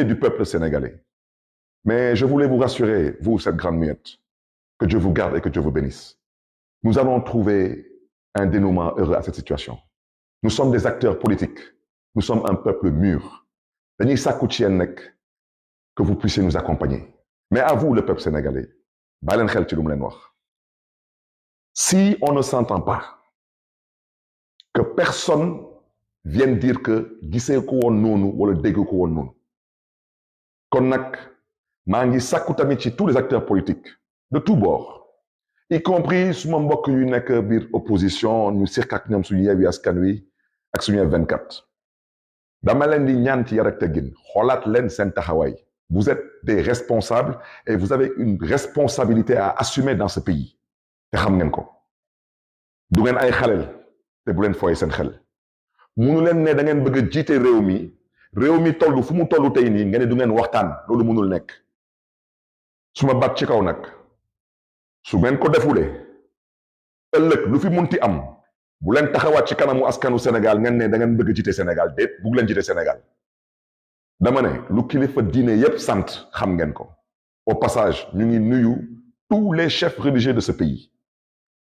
du peuple sénégalais. Mais je voulais vous rassurer, vous, cette grande muette, que Dieu vous garde et que Dieu vous bénisse. Nous allons trouver un dénouement heureux à cette situation. Nous sommes des acteurs politiques. Nous sommes un peuple mûr. Dañuy sàkku ci yéen nag que vous puissiez nous accompagner. Mais à vous, le peuple sénégalais, bàyyi leen xel ci lu mu leen wax. Si on ne s'entend pas, que personne vienne dire que gisee ko woon noonu wala dégg ko woon noonu. Kon nag maa ngi sàkku tamit ci tous les acteurs politiques de tous bords, y compris suma mbokk yu nekk biir opposition ñu seq ak ñoom suñu Yewwi Askan Wi ak suñu F24. dama leen di ñaan ci yar ak teggin xoolaat leen seen taxawaay. Vous êtes des responsables et vous avez une responsabilité à assumer dans ce pays te xam ngeen ko. du ngeen ay xaleel te bu leen fooye seen xel. munu leen ne da ngeen bëgg a jiite réew mi toll fu mu toll tey nii nga ne du ngeen waxtaan loolu mënul nekk. suma baat ci kaw nag su ngeen ko defulee ëllëg lu fi munti am bu leen taxawaat ci kanamu askanu Sénégal ngeen ne da ngeen bëgg a jiite Sénégal déet bugg leen jiite Sénégal. dama ne lu kilifa diine yépp sant xam ngeen ko. au passage ñu ngi nuyu tous les chefs religieux de ce pays.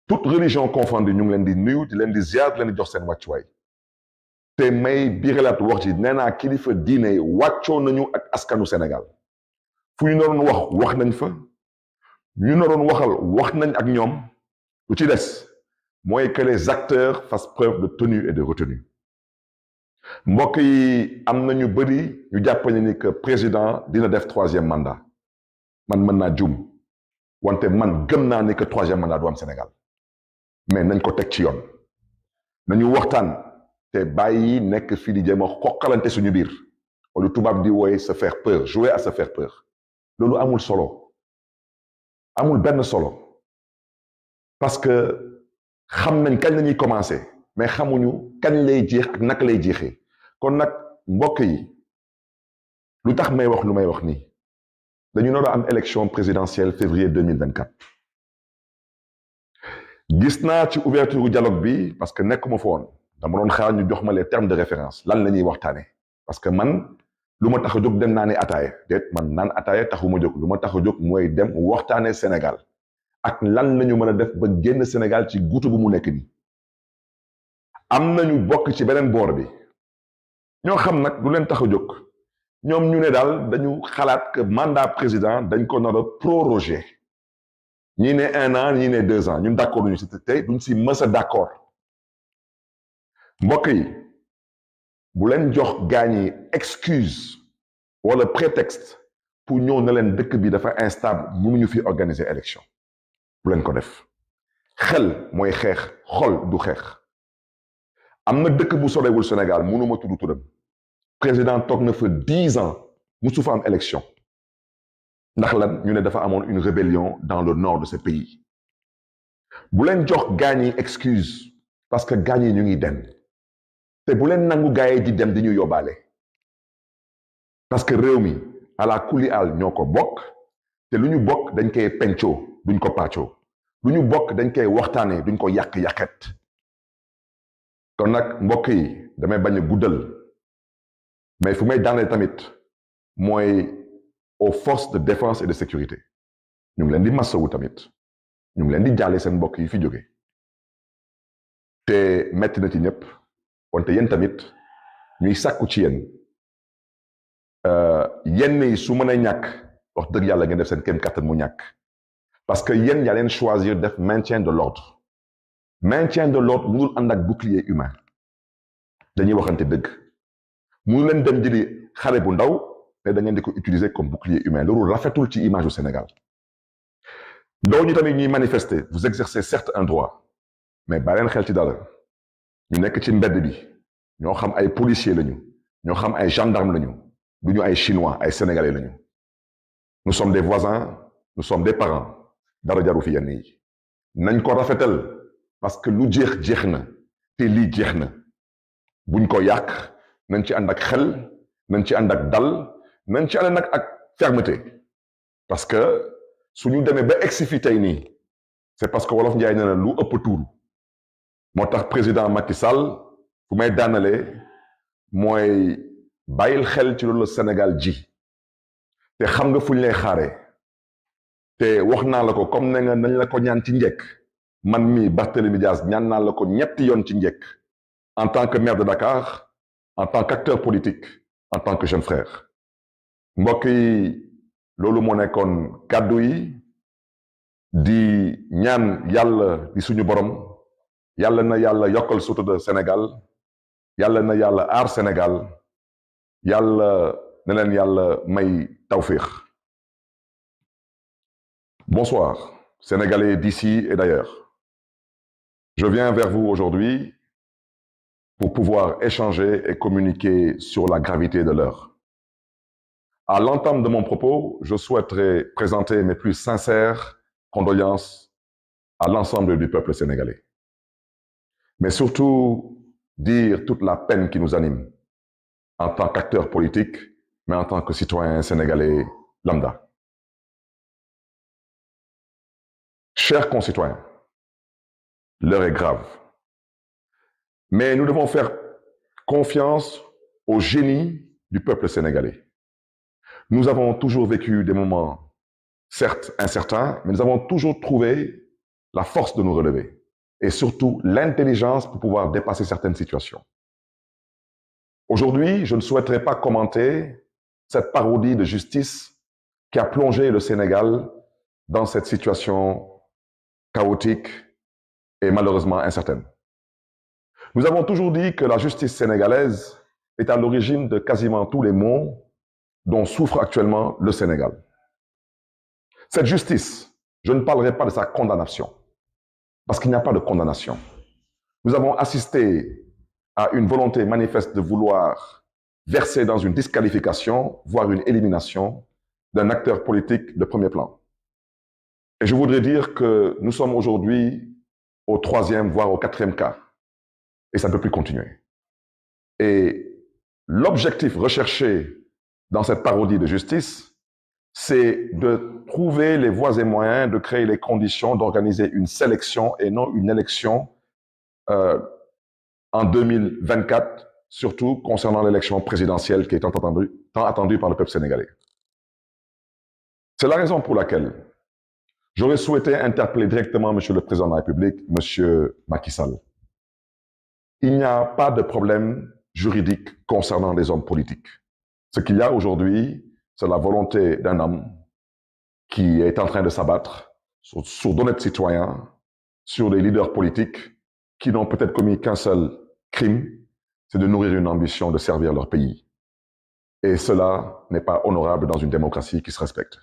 toute religion confondue ñu ngi leen di nuyu di leen di ziar di leen di jox seen wàccuwaay. te may biiralaat wax ci nee naa kilifa diine wàccoo nañu ak askanu Sénégal. fu ñu naroon wax nañ fa. ñu naroon waxal wax nañ ak ñoom. lu ci des mooy que les acteurs fassent preuve de tenue et de retenue. mbokk yi am na ñu bëri ñu jàpp ni que président dina def 3e mandat. man mën naa juum wante man gëm naa ni que 3e mandat du am Sénégal. mais nañ ko teg ci yoon. nañu waxtaan te bàyyi nekk fii di jéem a xokkalante suñu biir. wala tubaab di wooye se faire peur jouer à se faire peur. loolu amul solo. amul benn solo. parce que xam nañ kañ lañuy commencer. mais xamuñu kañ lay jeex ak naka lay jeexee. kon nag mbokk yi lu tax may wax lu may wax nii. dañu nar a am élection présidentielle février 2024. gis naa ci ouverture dialogue bi parce que nekkuma fa woon dama doon xaar ñu jox ma les termes de référence lan la ñuy waxtaane parce que man lu ma tax a jóg dem naa ne ataaya déet man naan ataaya taxuma jóg lu ma tax a jóg mooy dem waxtaane Sénégal ak lan la ñu mën a def ba génn Sénégal ci guutu bu mu nekk nii. am nañu bokk ci beneen boor bi ñoo xam nag lu leen tax a jóg ñoom ñu ne daal dañu xalaat que mandat président dañ ko nar a proroger ñii ne 1 an ñii ne 2 ans ñun d'accord duñu si tey duñ si mës a d'accord. mbokk yi bu leen jox gaañ yi excuse wala prétexte pour ñëw na leen dëkk bi dafa instable mënuñu fi organiser élection. bu leen ko def. xel mooy xeex xol du xeex. am na dëkk bu sorewul Sénégal mënuma tudd turam. président toog na fa 10 ans musu fa am élection. ndax lan ñu ne dafa amoon une rébellion dans le nord de ce pays. bu leen jox gaañ yi excuse parce que gaañ yi ñu ngi dem. te bu leen nangu gaay yi di dem di ñu yóbbaale. parce que réew mi ala kulli al ñoo ko bokk te lu ñu bokk dañ koy pencoo duñ ko pàccoo. lu ñu bokk dañ koy waxtaanee duñ ko yàq-yàqet. kon nag mbokk yi damay bañ a guddal mais fu may daanee tamit mooy aux forces de défense et de sécurité ñu ngi leen di masawu tamit ñu ngi leen di jaale seen mbokk yi fi jóge te metti na ci ñëpp wante yéen tamit ñuy sàkku ci yéen yenn yi su mën a ñàkk wax dëgg yàlla ngeen def seen kéem kattan mu ñàkk parce que yéen yaa leen choisir def maintien de l'ordre mënul ànd ak bouclier humain dañuy waxante dëgg mënu leen dem jëli xale bu ndaw mais da ngeen di ko utiliser comme bouclier humain loolu rafetul ci image du Sénégal. ndaw ñi tamit ñuy manifester vous exercez certes un droit mais bàyyi leen xel ci dara ñu nekk ci mbedd bi ñoo xam ay policiers lañu ñoo xam ay gendarmes lañu du ñu ay chinois ay sénégalais lañu. nous sommes des voisins nous sommes des parents dara jaru fi yenn yi nañ ko rafetal parce que lu jeex na te lii jeex na buñ ko yàq nañ ci ànd ak xel nañ ci ànd ak dal nañ ci ànd nag ak fermeté parce que suñu demee ba egsi fi tey nii c'est parce que wolof njaay nee na lu ëpp tuuru moo tax président Macky Sall fu may daanalee mooy bàyyil xel ci loolu Sénégal ji te xam nga fuñ lay xaare te wax naa la ko comme ne nga nañ la ko ñaan ci njëkk man mii Barthélémy Dias ñaan naa la ko ñetti yoon ci njëkk en tant que maire de Dakar en tant qu'acteur politique en tant que jeune frère mbokk yi loolu moo nekkoon kàddu yi di ñaan yàlla di suñu borom yàlla na yàlla yokkal sutura Sénégal yàlla na yàlla aar Sénégal yàlla na leen yàlla may tawfiix. Bonsoir, Sénégalais d'ici et d'ailleurs. Je viens vers vous aujourd'hui pour pouvoir échanger et communiquer sur la gravité de l'heure. À l'entame de mon propos, je souhaiterais présenter mes plus sincères condoléances à l'ensemble du peuple sénégalais. Mais surtout, dire toute la peine qui nous anime en tant qu'acteur politique, mais en tant que citoyen sénégalais lambda. Chers concitoyens, l'heure est grave. Mais nous devons faire confiance au génie du peuple sénégalais. Nous avons toujours vécu des moments, certes incertains, mais nous avons toujours trouvé la force de nous relever et surtout l'intelligence pour pouvoir dépasser certaines situations. Aujourd'hui, je ne souhaiterais pas commenter cette parodie de justice qui a plongé le Sénégal dans cette situation chaotique et malheureusement incertaine. Nous avons toujours dit que la justice sénégalaise est à l'origine de quasiment tous les maux dont souffre actuellement le Sénégal. Cette justice, je ne parlerai pas de sa condamnation, parce qu'il n'y a pas de condamnation. Nous avons assisté à une volonté manifeste de vouloir verser dans une disqualification, voire une élimination d'un acteur politique de premier plan. Et je voudrais dire que nous sommes aujourd'hui au 3e, voire au 4e cas. Et ça ne peut plus continuer. Et l'objectif recherché dans cette parodie de justice, c'est de trouver les voies et moyens de créer les conditions d'organiser une sélection et non une élection en 2024, surtout concernant l'élection présidentielle qui est tant attendue par le peuple sénégalais. C'est la raison pour laquelle j'aurais souhaité interpeller directement M. le Président de la République, M. Macky Sall. Il n'y a pas de problème juridique concernant les hommes politiques. Ce qu'il y a aujourd'hui, c'est la volonté d'un homme qui est en train de s'abattre sur d'honnêtes citoyens, sur des leaders politiques qui n'ont peut-être commis qu'un seul crime, c'est de nourrir une ambition de servir leur pays. Et cela n'est pas honorable dans une démocratie qui se respecte.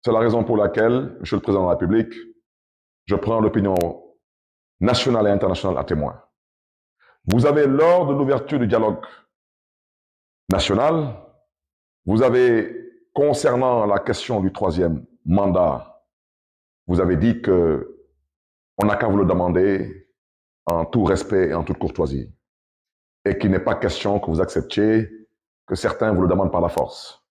C'est la raison pour laquelle, Monsieur le Président de la République, je prends l'opinion nationale et internationale à témoin. Vous avez, lors de l'ouverture du dialogue national, vous avez, concernant la question du 3e mandat, vous avez dit que on n'a qu'à vous le demander en tout respect et en toute courtoisie. Et qu'il n'est pas question que vous acceptiez que certains vous le demandent par la force.